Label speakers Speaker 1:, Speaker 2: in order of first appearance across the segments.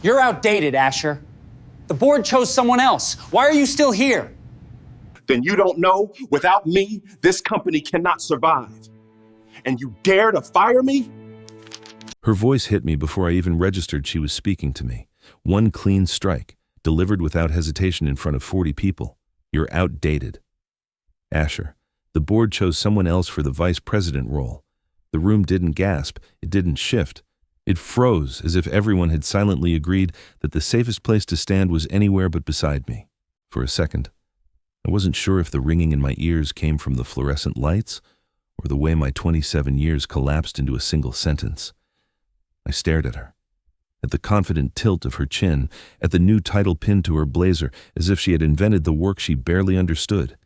Speaker 1: You're outdated, Asher. The board chose someone else. Why are you still here?
Speaker 2: Then you don't know, without me, this company cannot survive. And you dare to fire me?
Speaker 3: Her voice hit me before I even registered she was speaking to me. One clean strike, delivered without hesitation in front of 40 people. You're outdated. Asher, the board chose someone else for the vice president role. The room didn't gasp, it didn't shift. It froze as if everyone had silently agreed that the safest place to stand was anywhere but beside me. For a second, I wasn't sure if the ringing in my ears came from the fluorescent lights or the way my 27 years collapsed into a single sentence. I stared at her, at the confident tilt of her chin, at the new title pinned to her blazer, as if she had invented the work she barely understood.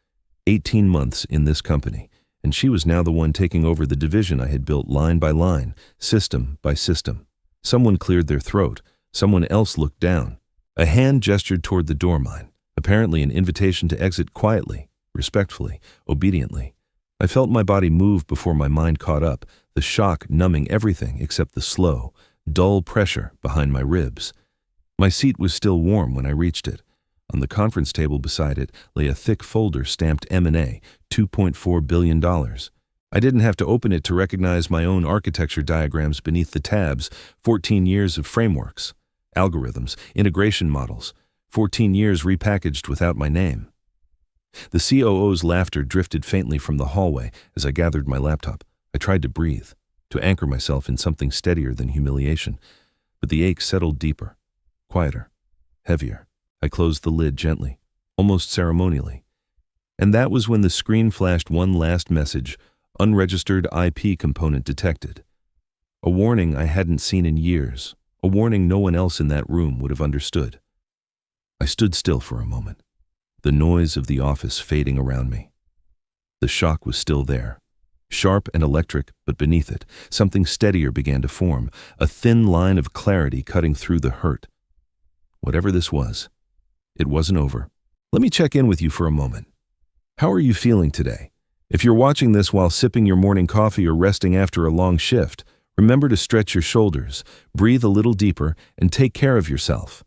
Speaker 3: 18 months in this company, and she was now the one taking over the division I had built line by line, system by system. Someone cleared their throat. Someone else looked down. A hand gestured toward the doormine, apparently an invitation to exit quietly, respectfully, obediently. I felt my body move before my mind caught up, the shock numbing everything except the slow, dull pressure behind my ribs. My seat was still warm when I reached it. On the conference table beside it lay a thick folder stamped M&A, $2.4 billion. I didn't have to open it to recognize my own architecture diagrams beneath the tabs, 14 years of frameworks, algorithms, integration models, 14 years repackaged without my name. The COO's laughter drifted faintly from the hallway as I gathered my laptop. I tried to breathe, to anchor myself in something steadier than humiliation, but the ache settled deeper, quieter, heavier. I closed the lid gently, almost ceremonially. And that was when the screen flashed one last message, unregistered IP component detected. A warning I hadn't seen in years, a warning no one else in that room would have understood. I stood still for a moment, the noise of the office fading around me. The shock was still there, sharp and electric, but beneath it, something steadier began to form, a thin line of clarity cutting through the hurt. Whatever this was, it wasn't over. Let me check in with you for a moment. How are you feeling today? If you're watching this while sipping your morning coffee or resting after a long shift, remember to stretch your shoulders, breathe a little deeper, and take care of yourself.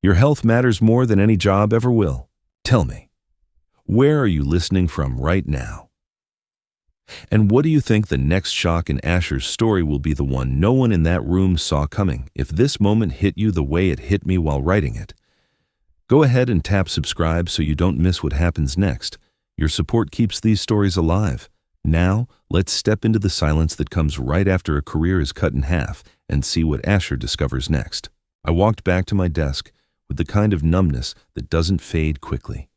Speaker 3: Your health matters more than any job ever will. Tell me, where are you listening from right now? And what do you think the next shock in Asher's story will be, the one no one in that room saw coming, if this moment hit you the way it hit me while writing it? Go ahead and tap subscribe so you don't miss what happens next. Your support keeps these stories alive. Now, let's step into the silence that comes right after a career is cut in half and see what Asher discovers next. I walked back to my desk with the kind of numbness that doesn't fade quickly.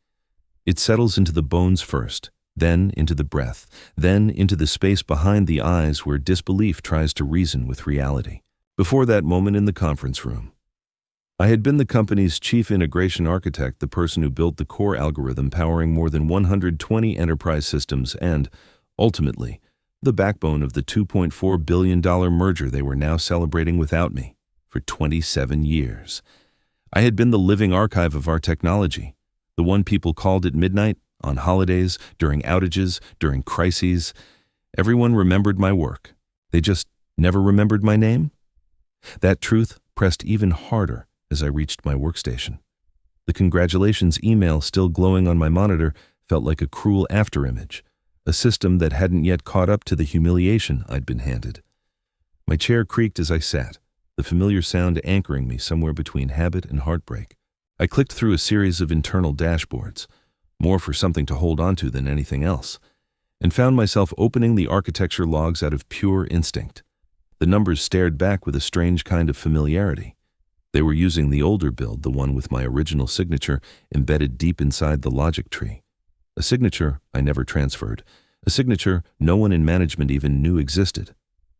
Speaker 3: It settles into the bones first, then into the breath, then into the space behind the eyes where disbelief tries to reason with reality. Before that moment in the conference room, I had been the company's chief integration architect, the person who built the core algorithm powering more than 120 enterprise systems and, ultimately, the backbone of the $2.4 billion merger they were now celebrating without me for 27 years. I had been the living archive of our technology, the one people called at midnight, on holidays, during outages, during crises. Everyone remembered my work. They just never remembered my name. That truth pressed even harder as I reached my workstation. The congratulations email still glowing on my monitor felt like a cruel afterimage, a system that hadn't yet caught up to the humiliation I'd been handed. My chair creaked as I sat, the familiar sound anchoring me somewhere between habit and heartbreak. I clicked through a series of internal dashboards, more for something to hold onto than anything else, and found myself opening the architecture logs out of pure instinct. The numbers stared back with a strange kind of familiarity. They were using the older build, the one with my original signature embedded deep inside the logic tree. A signature I never transferred, a signature no one in management even knew existed.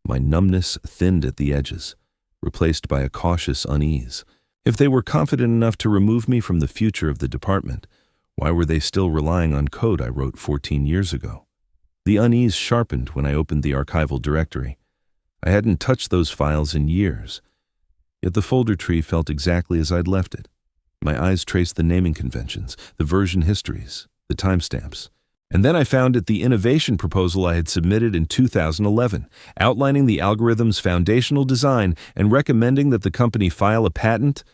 Speaker 3: My numbness thinned at the edges, replaced by a cautious unease. If they were confident enough to remove me from the future of the department, why were they still relying on code I wrote 14 years ago? The unease sharpened when I opened the archival directory. I hadn't touched those files in years. Yet the folder tree felt exactly as I'd left it. My eyes traced the naming conventions, the version histories, the timestamps. And then I found it the innovation proposal I had submitted in 2011, outlining the algorithm's foundational design and recommending that the company file a patent.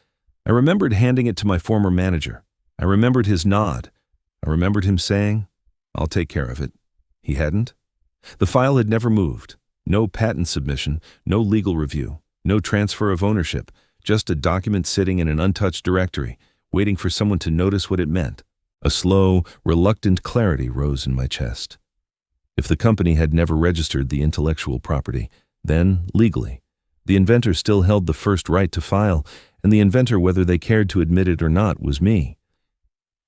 Speaker 3: I remembered handing it to my former manager. I remembered his nod. I remembered him saying, "I'll take care of it." He hadn't. The file had never moved. No patent submission, no legal review, no transfer of ownership, just a document sitting in an untouched directory, waiting for someone to notice what it meant. A slow, reluctant clarity rose in my chest. If the company had never registered the intellectual property, then, legally, the inventor still held the first right to file, and the inventor, whether they cared to admit it or not, was me.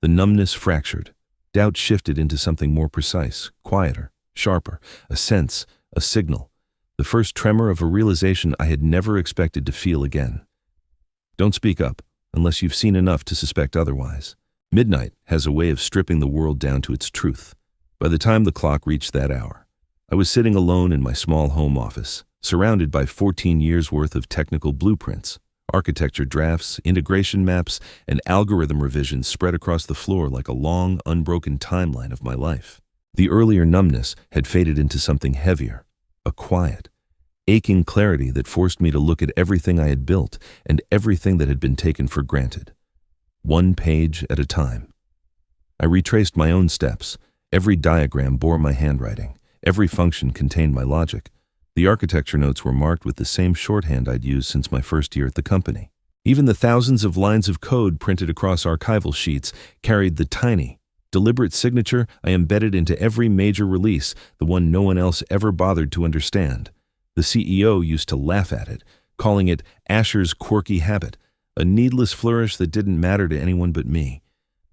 Speaker 3: The numbness fractured. Doubt shifted into something more precise, quieter, sharper, a sense, a signal, the first tremor of a realization I had never expected to feel again. Don't speak up, unless you've seen enough to suspect otherwise. Midnight has a way of stripping the world down to its truth. By the time the clock reached that hour, I was sitting alone in my small home office, surrounded by 14 years' worth of technical blueprints, architecture drafts, integration maps, and algorithm revisions spread across the floor like a long, unbroken timeline of my life. The earlier numbness had faded into something heavier, a quiet, aching clarity that forced me to look at everything I had built and everything that had been taken for granted. One page at a time. I retraced my own steps. Every diagram bore my handwriting. Every function contained my logic. The architecture notes were marked with the same shorthand I'd used since my first year at the company. Even the thousands of lines of code printed across archival sheets carried the tiny, deliberate signature I embedded into every major release, the one no one else ever bothered to understand. The CEO used to laugh at it, calling it Asher's quirky habit, a needless flourish that didn't matter to anyone but me.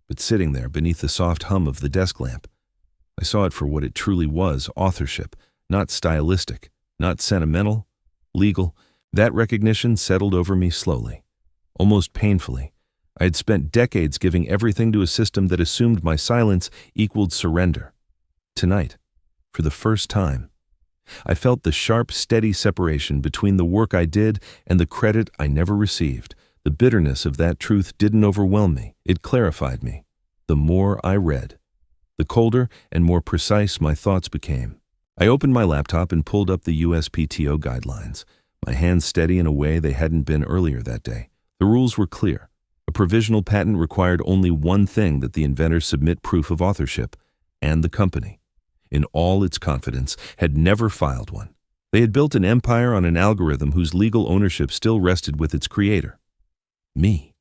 Speaker 3: But sitting there beneath the soft hum of the desk lamp, I saw it for what it truly was, authorship, not stylistic, not sentimental, legal. That recognition settled over me slowly, almost painfully. I had spent decades giving everything to a system that assumed my silence equaled surrender. Tonight, for the first time, I felt the sharp, steady separation between the work I did and the credit I never received. The bitterness of that truth didn't overwhelm me. It clarified me. The more I read, the colder and more precise my thoughts became. I opened my laptop and pulled up the USPTO guidelines, my hands steady in a way they hadn't been earlier that day. The rules were clear. A provisional patent required only one thing, that the inventor submit proof of authorship, and the company, in all its confidence, had never filed one. They had built an empire on an algorithm whose legal ownership still rested with its creator. Me.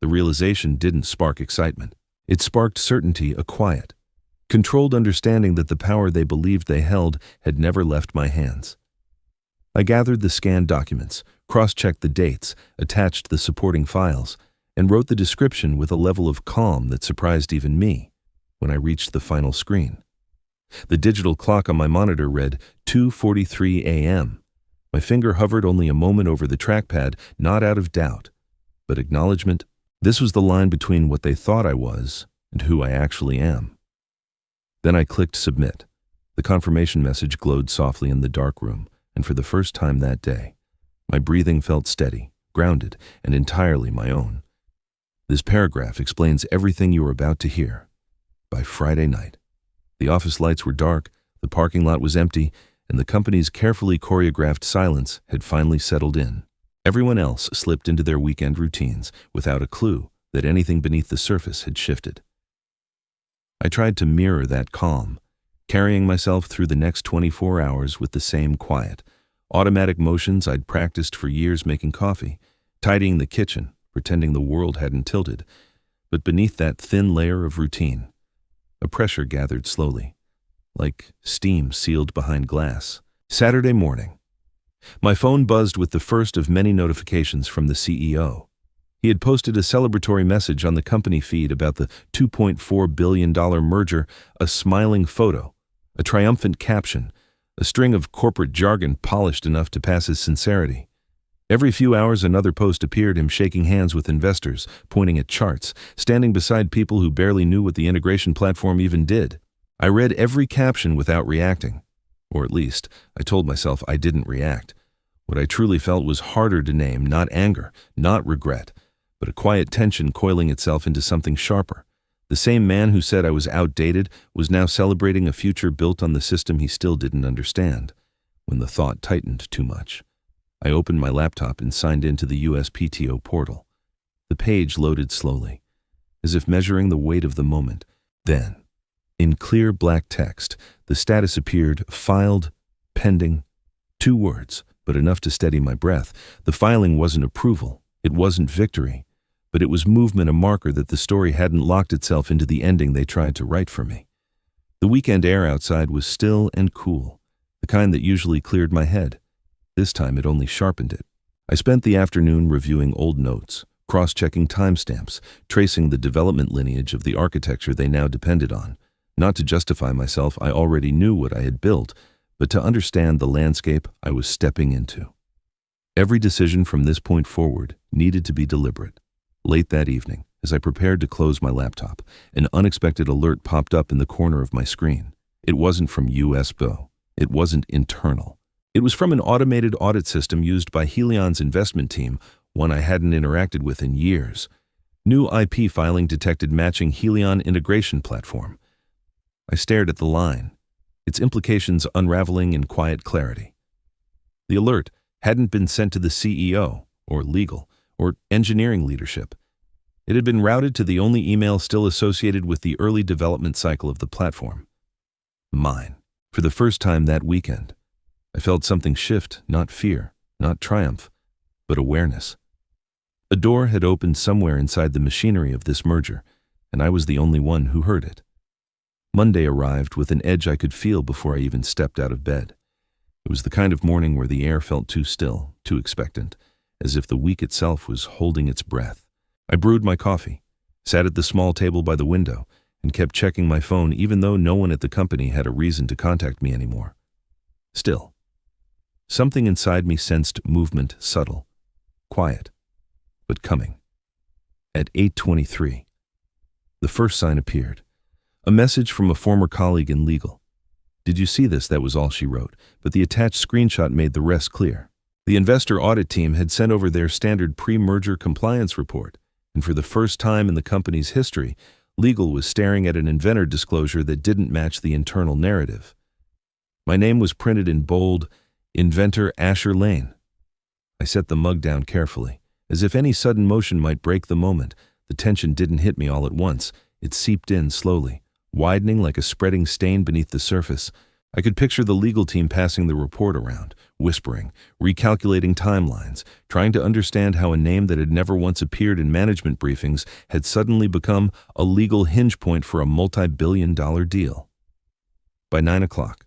Speaker 3: The realization didn't spark excitement. It sparked certainty, a quiet, controlled understanding that the power they believed they held had never left my hands. I gathered the scanned documents, cross-checked the dates, attached the supporting files, and wrote the description with a level of calm that surprised even me when I reached the final screen. The digital clock on my monitor read 2:43 a.m. My finger hovered only a moment over the trackpad, not out of doubt, but acknowledgement. This was the line between what they thought I was and who I actually am. Then I clicked submit. The confirmation message glowed softly in the dark room, and for the first time that day, my breathing felt steady, grounded, and entirely my own. This paragraph explains everything you are about to hear. By Friday night, the office lights were dark, the parking lot was empty, and the company's carefully choreographed silence had finally settled in. Everyone else slipped into their weekend routines without a clue that anything beneath the surface had shifted. I tried to mirror that calm, carrying myself through the next 24 hours with the same quiet, automatic motions I'd practiced for years, making coffee, tidying the kitchen, pretending the world hadn't tilted. But beneath that thin layer of routine, a pressure gathered slowly, like steam sealed behind glass. Saturday morning. My phone buzzed with the first of many notifications from the CEO. He had posted a celebratory message on the company feed about the $2.4 billion merger, a smiling photo, a triumphant caption, a string of corporate jargon polished enough to pass as sincerity. Every few hours another post appeared, him shaking hands with investors, pointing at charts, standing beside people who barely knew what the integration platform even did. I read every caption without reacting. Or at least, I told myself I didn't react. What I truly felt was harder to name, not anger, not regret, but a quiet tension coiling itself into something sharper, The same man who said I was outdated was now celebrating a future built on the system he still didn't understand. When the thought tightened too much, I opened my laptop and signed into the USPTO portal. The page loaded slowly, as if measuring the weight of the moment. Then, in clear black text, the status appeared: filed, pending. 2 words, but enough to steady my breath. The filing wasn't approval, it wasn't victory, but it was movement, a marker that the story hadn't locked itself into the ending they tried to write for me. The weekend air outside was still and cool, the kind that usually cleared my head. This time it only sharpened it. I spent the afternoon reviewing old notes, cross-checking timestamps, tracing the development lineage of the architecture they now depended on. Not to justify myself, I already knew what I had built, but to understand the landscape I was stepping into. Every decision from this point forward needed to be deliberate. Late that evening, as I prepared to close my laptop, an unexpected alert popped up in the corner of my screen. It wasn't from USPTO. It wasn't internal. It was from an automated audit system used by Helion's investment team, one I hadn't interacted with in years. New IP filing detected matching Helion integration platform. I stared at the line, its implications unraveling in quiet clarity. The alert hadn't been sent to the CEO, or legal, or engineering leadership. It had been routed to the only email still associated with the early development cycle of the platform. Mine. For the first time that weekend, I felt something shift, not fear, not triumph, but awareness. A door had opened somewhere inside the machinery of this merger, and I was the only one who heard it. Monday arrived with an edge I could feel before I even stepped out of bed. It was the kind of morning where the air felt too still, too expectant, as if the week itself was holding its breath. I brewed my coffee, sat at the small table by the window, and kept checking my phone even though no one at the company had a reason to contact me anymore. Still, something inside me sensed movement, subtle, quiet, but coming. At 8:23, the first sign appeared. A message from a former colleague in legal. "Did you see this?" That was all she wrote, but the attached screenshot made the rest clear. The investor audit team had sent over their standard pre-merger compliance report, and for the first time in the company's history, legal was staring at an inventor disclosure that didn't match the internal narrative. My name was printed in bold, Inventor Asher Lane. I set the mug down carefully, as if any sudden motion might break the moment. The tension didn't hit me all at once. It seeped in slowly, widening like a spreading stain beneath the surface. I could picture the legal team passing the report around, whispering, recalculating timelines, trying to understand how a name that had never once appeared in management briefings had suddenly become a legal hinge point for a multi-billion-dollar deal. By 9 o'clock,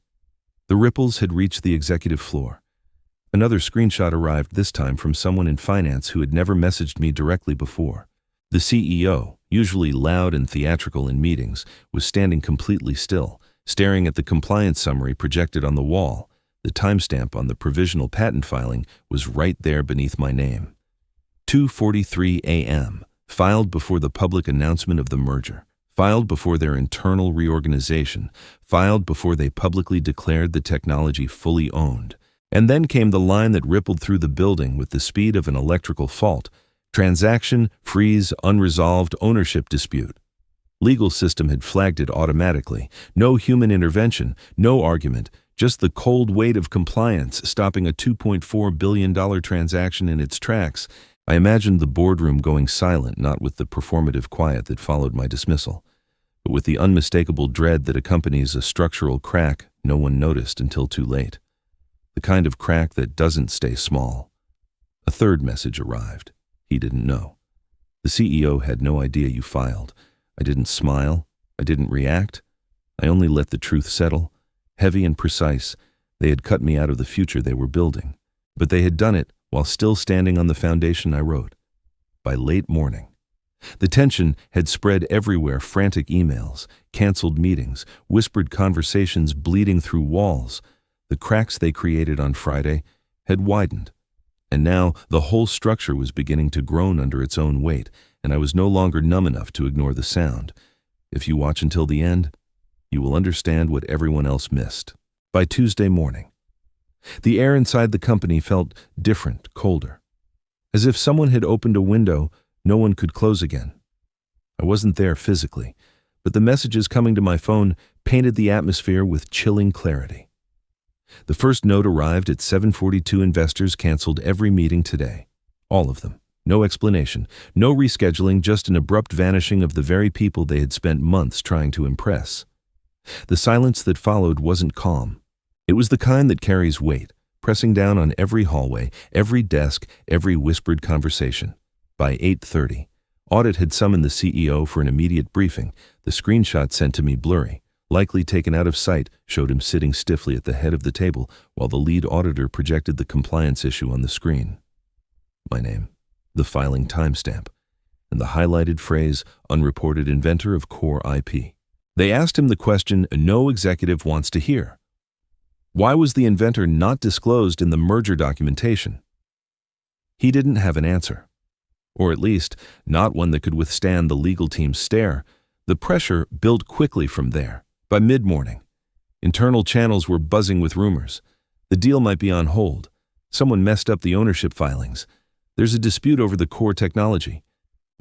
Speaker 3: the ripples had reached the executive floor. Another screenshot arrived, this time from someone in finance who had never messaged me directly before. The CEO, usually loud and theatrical in meetings, was standing completely still, staring at the compliance summary projected on the wall. The timestamp on the provisional patent filing was right there beneath my name. 2:43 a.m., filed before the public announcement of the merger, filed before their internal reorganization, filed before they publicly declared the technology fully owned. And then came the line that rippled through the building with the speed of an electrical fault. Transaction, freeze, unresolved ownership dispute. Legal system had flagged it automatically. No human intervention, no argument, just the cold weight of compliance stopping a $2.4 billion transaction in its tracks. I imagined the boardroom going silent, not with the performative quiet that followed my dismissal, but with the unmistakable dread that accompanies a structural crack no one noticed until too late. The kind of crack that doesn't stay small. A third message arrived. He didn't know. The CEO had no idea you filed. I didn't smile. I didn't react. I only let the truth settle. Heavy and precise, they had cut me out of the future they were building. But they had done it while still standing on the foundation I wrote. By late morning, the tension had spread everywhere. Frantic emails, canceled meetings, whispered conversations bleeding through walls. The cracks they created on Friday had widened. And now the whole structure was beginning to groan under its own weight, and I was no longer numb enough to ignore the sound. If you watch until the end, you will understand what everyone else missed. By Tuesday morning, the air inside the company felt different, colder. As if someone had opened a window no one could close again. I wasn't there physically, but the messages coming to my phone painted the atmosphere with chilling clarity. The first note arrived at 7:42. Investors canceled every meeting today. All of them. No explanation, no rescheduling, just an abrupt vanishing of the very people they had spent months trying to impress. The silence that followed wasn't calm. It was the kind that carries weight, pressing down on every hallway, every desk, every whispered conversation. By 8:30, Audit had summoned the CEO for an immediate briefing. The screenshot sent to me blurry, likely taken out of sight, showed him sitting stiffly at the head of the table while the lead auditor projected the compliance issue on the screen. My name, the filing timestamp, and the highlighted phrase, unreported inventor of core IP. They asked him the question no executive wants to hear. Why was the inventor not disclosed in the merger documentation? He didn't have an answer, or at least not one that could withstand the legal team's stare. The pressure built quickly from there. By mid-morning, internal channels were buzzing with rumors. The deal might be on hold. Someone messed up the ownership filings. There's a dispute over the core technology.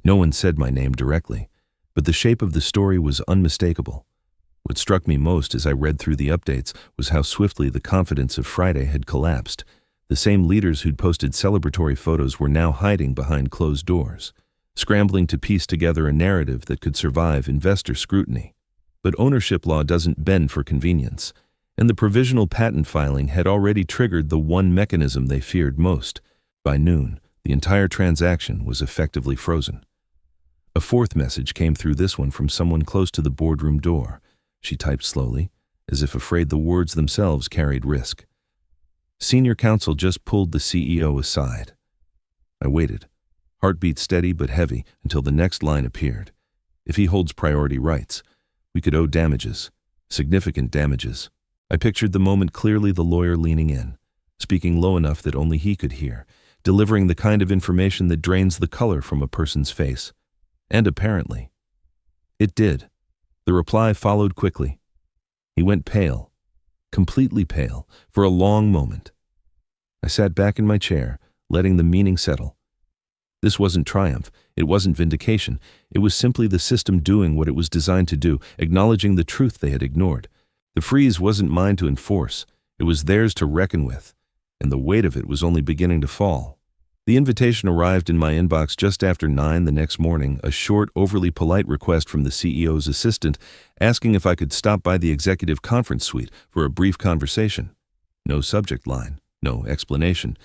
Speaker 3: No one said my name directly, but the shape of the story was unmistakable. What struck me most as I read through the updates was how swiftly the confidence of Friday had collapsed. The same leaders who'd posted celebratory photos were now hiding behind closed doors, scrambling to piece together a narrative that could survive investor scrutiny. But ownership law doesn't bend for convenience, and the provisional patent filing had already triggered the one mechanism they feared most. By noon, the entire transaction was effectively frozen. A fourth message came through, this one from someone close to the boardroom door. She typed slowly, as if afraid the words themselves carried risk. Senior counsel just pulled the CEO aside. I waited, heartbeat steady but heavy, until the next line appeared. If he holds priority rights, we could owe damages, significant damages. I pictured the moment clearly, the lawyer leaning in, speaking low enough that only he could hear, delivering the kind of information that drains the color from a person's face. And apparently, it did. The reply followed quickly. He went pale, completely pale, for a long moment. I sat back in my chair, letting the meaning settle. This wasn't triumph, it wasn't vindication, it was simply the system doing what it was designed to do, acknowledging the truth they had ignored. The freeze wasn't mine to enforce, it was theirs to reckon with, and the weight of it was only beginning to fall. The invitation arrived in my inbox just after 9 the next morning, a short, overly polite request from the CEO's assistant asking if I could stop by the executive conference suite for a brief conversation. No subject line, no explanation.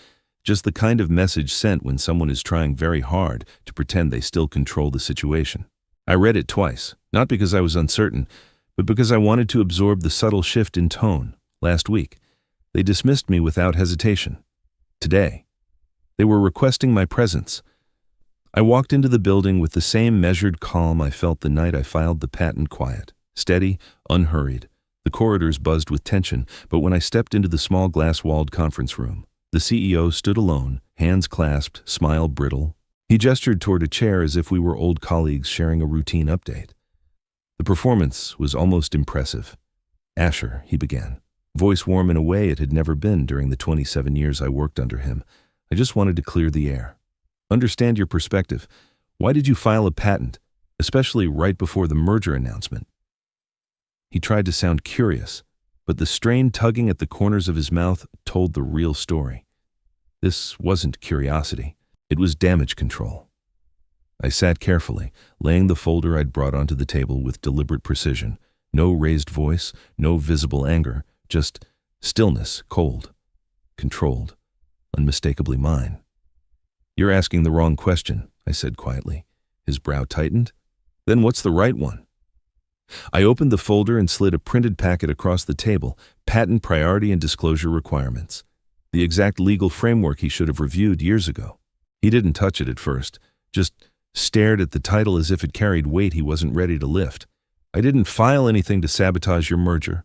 Speaker 3: Just the kind of message sent when someone is trying very hard to pretend they still control the situation. I read it twice, not because I was uncertain, but because I wanted to absorb the subtle shift in tone. Last week, they dismissed me without hesitation. Today, they were requesting my presence. I walked into the building with the same measured calm I felt the night I filed the patent, quiet, steady, unhurried. The corridors buzzed with tension, but when I stepped into the small glass-walled conference room, the CEO stood alone, hands clasped, smile brittle. He gestured toward a chair as if we were old colleagues sharing a routine update. The performance was almost impressive. "Asher," he began, voice warm in a way it had never been during the 27 years I worked under him. "I just wanted to clear the air. Understand your perspective. Why did you file a patent, especially right before the merger announcement?" He tried to sound curious, but the strained tugging at the corners of his mouth told the real story. This wasn't curiosity. It was damage control. I sat carefully, laying the folder I'd brought onto the table with deliberate precision. No raised voice, no visible anger, just stillness, cold, controlled, unmistakably mine. "You're asking the wrong question," I said quietly. His brow tightened. "Then what's the right one?" I opened the folder and slid a printed packet across the table, patent priority and disclosure requirements. The exact legal framework he should have reviewed years ago. He didn't touch it at first, just stared at the title as if it carried weight he wasn't ready to lift. "I didn't file anything to sabotage your merger."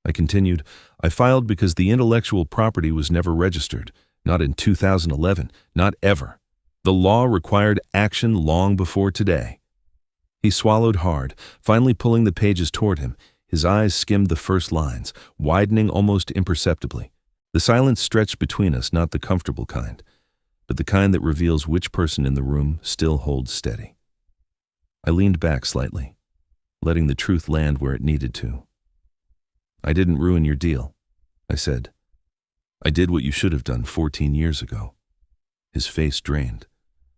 Speaker 3: I continued, "I filed because the intellectual property was never registered, not in 2011, not ever. The law required action long before today." He swallowed hard, finally pulling the pages toward him. His eyes skimmed the first lines, widening almost imperceptibly. The silence stretched between us, not the comfortable kind, but the kind that reveals which person in the room still holds steady. I leaned back slightly. letting the truth land where it needed to. "I didn't ruin your deal," I said. "I did what you should have done 14 years ago." His face drained,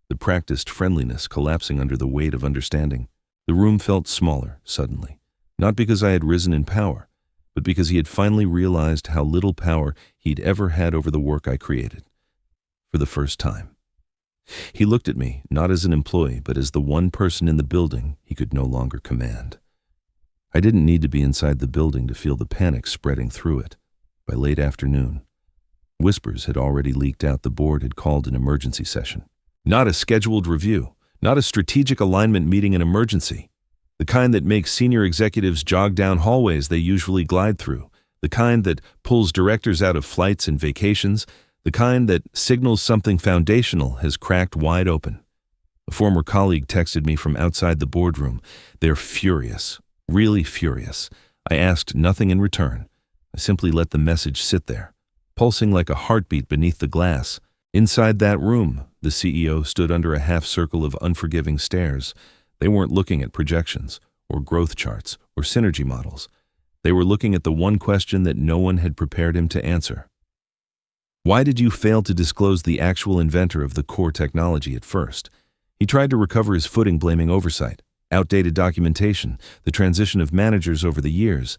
Speaker 3: the practiced friendliness collapsing under the weight of understanding. The room felt smaller, suddenly, not because I had risen in power, but because he had finally realized how little power he'd ever had over the work I created. For the first time. He looked at me, not as an employee, but as the one person in the building he could no longer command. I didn't need to be inside the building to feel the panic spreading through it. By late afternoon, whispers had already leaked out the board had called an emergency session. Not a scheduled review, not a strategic alignment meeting, an emergency. The kind that makes senior executives jog down hallways they usually glide through. The kind that pulls directors out of flights and vacations. The kind that signals something foundational has cracked wide open. A former colleague texted me from outside the boardroom. "They're furious, really furious." I asked nothing in return. I simply let the message sit there, pulsing like a heartbeat beneath the glass. Inside that room, the CEO stood under a half circle of unforgiving stares. They weren't looking at projections, or growth charts, or synergy models. They were looking at the one question that no one had prepared him to answer. "Why did you fail to disclose the actual inventor of the core technology at first?" He tried to recover his footing, blaming oversight, outdated documentation, the transition of managers over the years.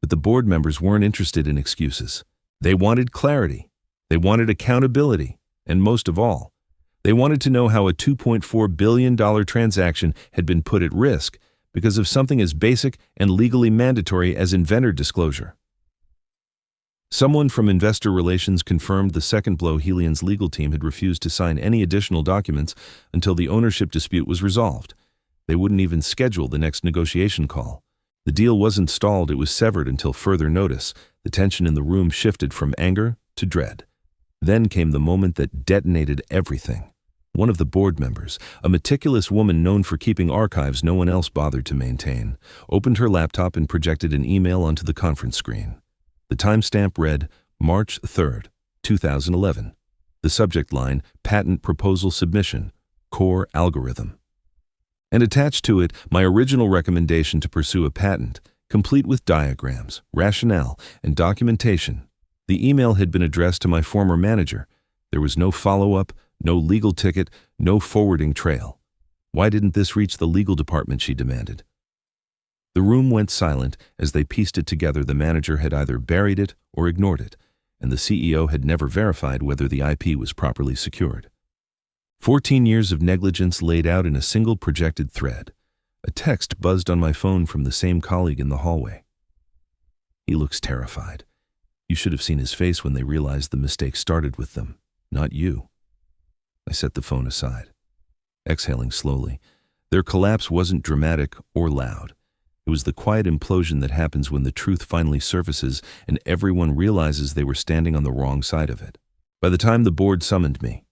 Speaker 3: But the board members weren't interested in excuses. They wanted clarity. They wanted accountability. And most of all, they wanted to know how a $2.4 billion transaction had been put at risk because of something as basic and legally mandatory as inventor disclosure. Someone from investor relations confirmed the second blow. Helian's legal team had refused to sign any additional documents until the ownership dispute was resolved. They wouldn't even schedule the next negotiation call. The deal wasn't stalled, it was severed until further notice. The tension in the room shifted from anger to dread. Then came the moment that detonated everything. One of the board members, a meticulous woman known for keeping archives no one else bothered to maintain, opened her laptop and projected an email onto the conference screen. The timestamp read March 3rd, 2011. The subject line, Patent Proposal Submission, Core Algorithm. And attached to it, my original recommendation to pursue a patent, complete with diagrams, rationale, and documentation. The email had been addressed to my former manager. There was no follow-up, no legal ticket, no forwarding trail. Why didn't this reach the legal department, she demanded. The room went silent as they pieced it together. The manager had either buried it or ignored it, and the CEO had never verified whether the IP was properly secured. 14 years of negligence laid out in a single projected thread. A text buzzed on my phone from the same colleague in the hallway. "He looks terrified. You should have seen his face when they realized the mistake started with them, not you." I set the phone aside, exhaling slowly. Their collapse wasn't dramatic or loud. It was the quiet implosion that happens when the truth finally surfaces and everyone realizes they were standing on the wrong side of it. By the time the board summoned me,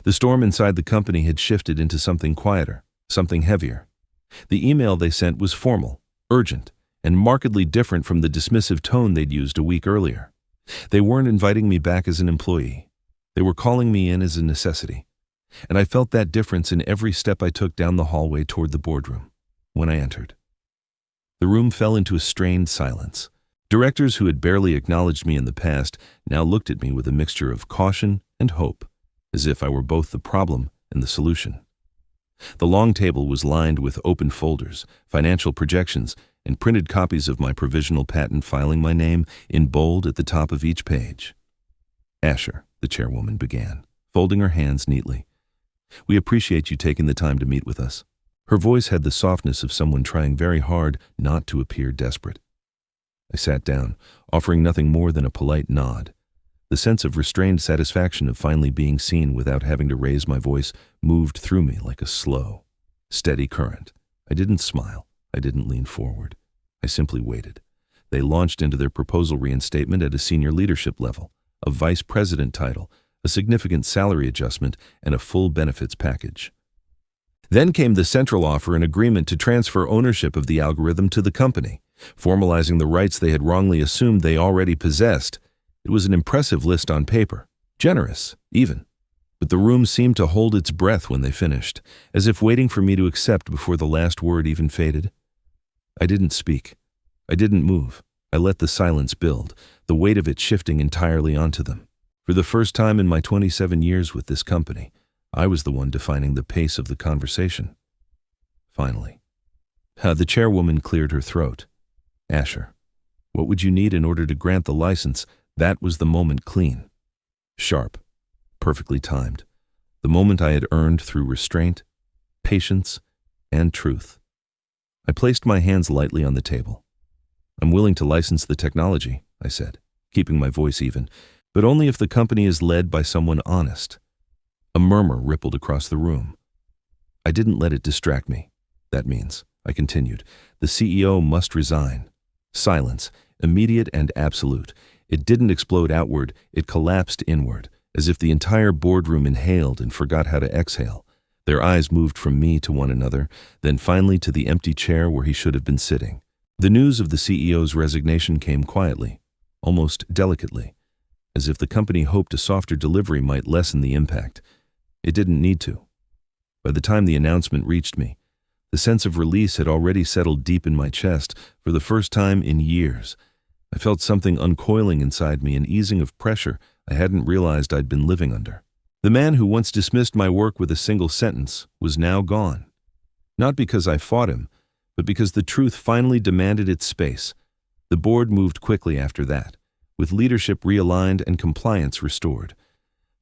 Speaker 3: the storm inside the company had shifted into something quieter, something heavier. The email they sent was formal, urgent, and markedly different from the dismissive tone they'd used a week earlier. They weren't inviting me back as an employee. They were calling me in as a necessity. And I felt that difference in every step I took down the hallway toward the boardroom. When I entered, the room fell into a strained silence. Directors who had barely acknowledged me in the past now looked at me with a mixture of caution and hope, as if I were both the problem and the solution. The long table was lined with open folders, financial projections, and printed copies of my provisional patent filing my name in bold at the top of each page. "Asher," the chairwoman began, folding her hands neatly. "We appreciate you taking the time to meet with us." Her voice had the softness of someone trying very hard not to appear desperate. I sat down, offering nothing more than a polite nod. The sense of restrained satisfaction of finally being seen without having to raise my voice moved through me like a slow, steady current. I didn't smile. I didn't lean forward. I simply waited. They launched into their proposal reinstatement at a senior leadership level, a vice president title, a significant salary adjustment, and a full benefits package. Then came the central offer, an agreement to transfer ownership of the algorithm to the company, formalizing the rights they had wrongly assumed they already possessed. It was an impressive list on paper, generous, even. But the room seemed to hold its breath when they finished, as if waiting for me to accept before the last word even faded. I didn't speak. I didn't move. I let the silence build, the weight of it shifting entirely onto them. For the first time in my 27 years with this company, I was the one defining the pace of the conversation. Finally. The chairwoman cleared her throat. Asher, what would you need in order to grant the license? That was the moment clean. Sharp. Perfectly timed. The moment I had earned through restraint, patience, and truth. I placed my hands lightly on the table. I'm willing to license the technology, I said, keeping my voice even, but only if the company is led by someone honest. A murmur rippled across the room. I didn't let it distract me. That means, I continued, the CEO must resign. Silence, immediate and absolute. It didn't explode outward, it collapsed inward, as if the entire boardroom inhaled and forgot how to exhale. Their eyes moved from me to one another, then finally to the empty chair where he should have been sitting. The news of the CEO's resignation came quietly, almost delicately, as if the company hoped a softer delivery might lessen the impact. It didn't need to. By the time the announcement reached me, the sense of release had already settled deep in my chest for the first time in years. I felt something uncoiling inside me, an easing of pressure I hadn't realized I'd been living under. The man who once dismissed my work with a single sentence was now gone. Not because I fought him, but because the truth finally demanded its space. The board moved quickly after that, with leadership realigned and compliance restored.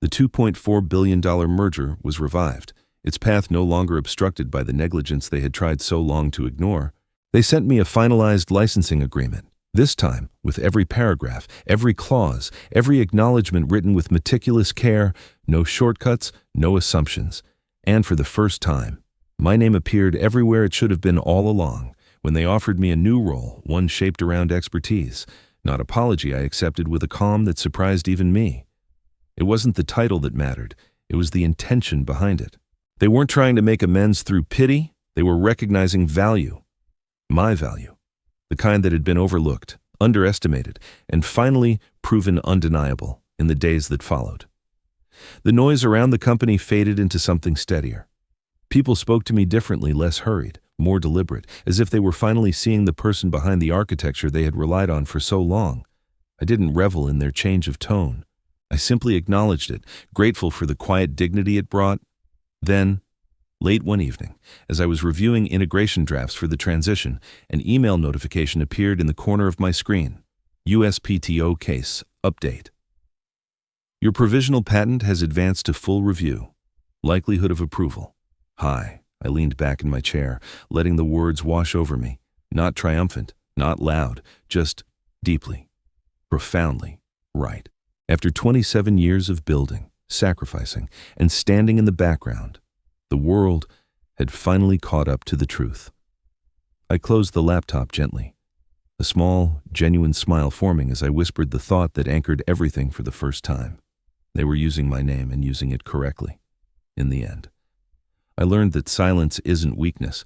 Speaker 3: The $2.4 billion merger was revived, its path no longer obstructed by the negligence they had tried so long to ignore. They sent me a finalized licensing agreement, this time with every paragraph, every clause, every acknowledgement written with meticulous care, no shortcuts, no assumptions. And for the first time, my name appeared everywhere it should have been all along, when they offered me a new role, one shaped around expertise. Not apology I accepted with a calm that surprised even me. It wasn't the title that mattered, it was the intention behind it. They weren't trying to make amends through pity, they were recognizing value. My value. The kind that had been overlooked, underestimated, and finally proven undeniable in the days that followed. The noise around the company faded into something steadier. People spoke to me differently, less hurried, more deliberate, as if they were finally seeing the person behind the architecture they had relied on for so long. I didn't revel in their change of tone. I simply acknowledged it, grateful for the quiet dignity it brought. Then, late one evening, as I was reviewing integration drafts for the transition, an email notification appeared in the corner of my screen. USPTO case update. Your provisional patent has advanced to full review. Likelihood of approval. High. I leaned back in my chair, letting the words wash over me. Not triumphant, not loud, just deeply, profoundly right. After 27 years of building, sacrificing, and standing in the background, the world had finally caught up to the truth. I closed the laptop gently, a small, genuine smile forming as I whispered the thought that anchored everything for the first time. They were using my name and using it correctly, in the end. I learned that silence isn't weakness.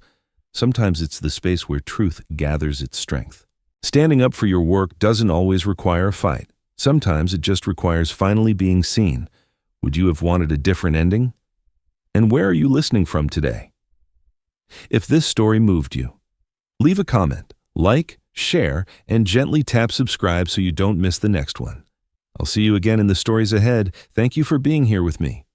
Speaker 3: Sometimes it's the space where truth gathers its strength. Standing up for your work doesn't always require a fight. Sometimes it just requires finally being seen. Would you have wanted a different ending? And where are you listening from today? If this story moved you, leave a comment, like, share, and gently tap subscribe so you don't miss the next one. I'll see you again in the stories ahead. Thank you for being here with me.